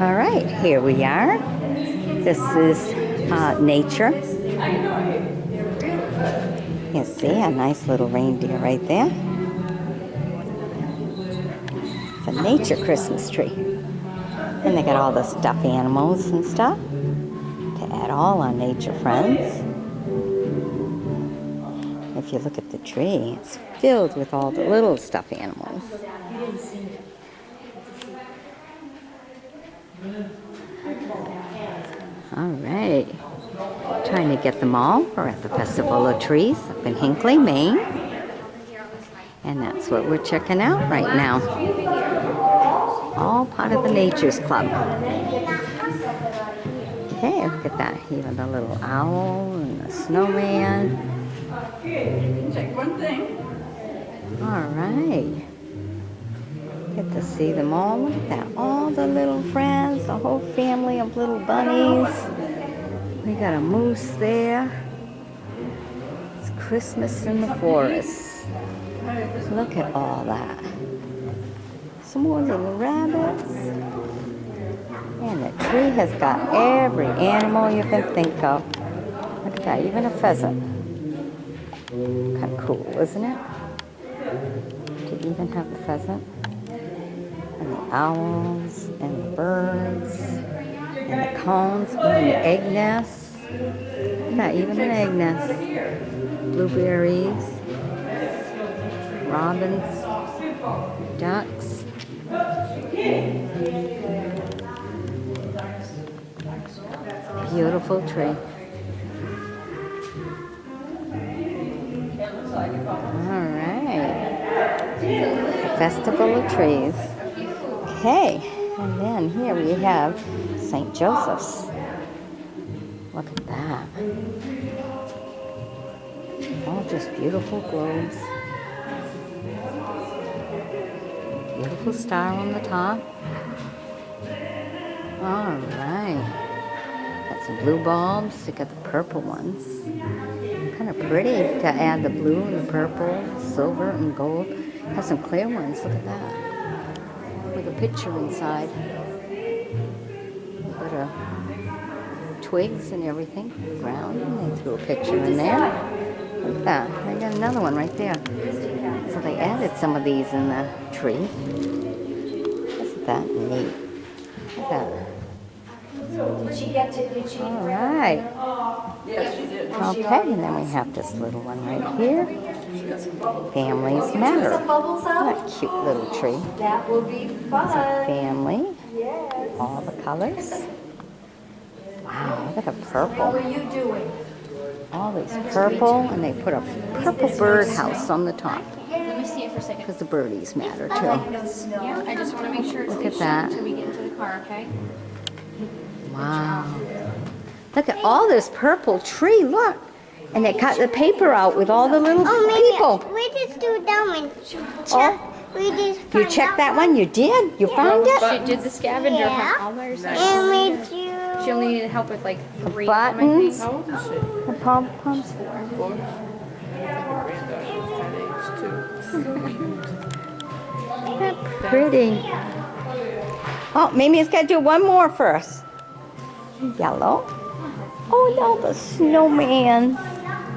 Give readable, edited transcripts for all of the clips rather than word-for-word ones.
All right, here we are. This is nature. You see a nice little reindeer right there. It's a nature Christmas tree. And they got all the stuffed animals and stuff to add all our nature friends. If you look at the tree, it's filled with all the little stuffed animals. All right, trying to get them all. We're at the Festival of Trees up in Hinckley, Maine. And that's what we're checking out right now. All part of the Nature's Club. Okay, look at that. Even the little owl and the snowman. Check one thing. All right. Get to see them all. Look at that. All the little friends, the whole family of little bunnies. We got a moose there. It's Christmas in the forest. Look at all that. Some more little rabbits. And the tree has got every animal you can think of. Look at that, even a pheasant. Kind of cool, isn't it? To even have the pheasant. And the owls, and the birds, and the cones, and the egg nests. Not even an egg nest. Blueberries, robins, ducks. Beautiful tree. All right. Festival of Trees. Okay, and then here we have St. Joseph's. Look at that. All just beautiful globes. Beautiful star on the top. All right. Got some blue bulbs. You got the purple ones. Kind of pretty to add the blue and the purple, silver and gold. Have some clear ones. Look at that. With a picture inside. A bit of twigs and everything. Ground. And they threw a picture in there. Look at that. I got another one right there. So they added some of these in the tree. Isn't that neat? Look at that. All right. Okay, and then we have this little one right here. Families Matter. What a cute little tree. That will be fun. It's a family. Yes. All the colors. Wow, look at the purple. How are you doing? All these purple, and they put a purple birdhouse on the top. Let me see it for a second. Because the birdies matter too. Yeah, I just want to make sure it's Look at good that. until we get into the car, okay? Wow. Look at all this purple tree, look. And they cut the paper out with all the little people. We just do that one. Oh, We just you checked that one? You did? You found it? She did the scavenger Yeah. hunt all by herself. And we do. She only needed help with like 3 buttons. of them, I think. How old is she? The pom-poms. 4? I think her granddaughter was that age too. Pretty. Oh, Mimi's got to do one more first. Yellow. Oh, no, the snowman.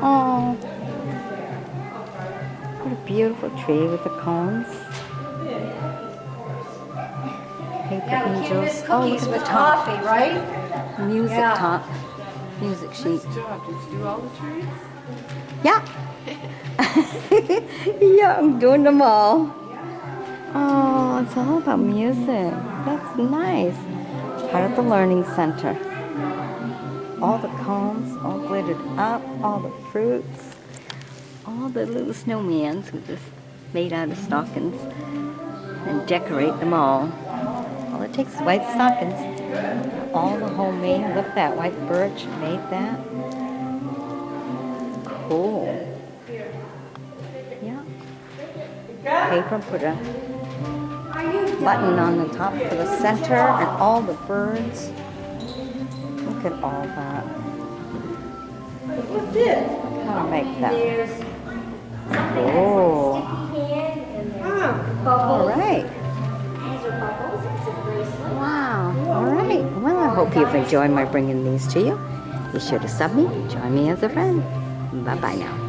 Oh. What a beautiful tree with the cones. Paper angels. Oh, look at the top. Coffee, right? Music Yeah. top. Music sheet. Nice job. Did you do all the trees? Yeah. Yeah, I'm doing them all. Oh, it's all about music. That's nice. Part of the Learning Center. All the cones, all glittered up, all the fruits, all the little snowmans we just made out of stockings and decorate them all. All it takes is white stockings. All the homemade. Look at that white birch made that. Cool. Yeah. Paper, put a button on the top for the center and all the birds. Look at all that. What's this? How to make that. There's Oh. hand and there's All bubbles. right. These are bubbles. It's a bracelet. Wow. All right. hope you've enjoyed my bringing these to you. Be sure to sub me, join me as a friend. Bye-bye now.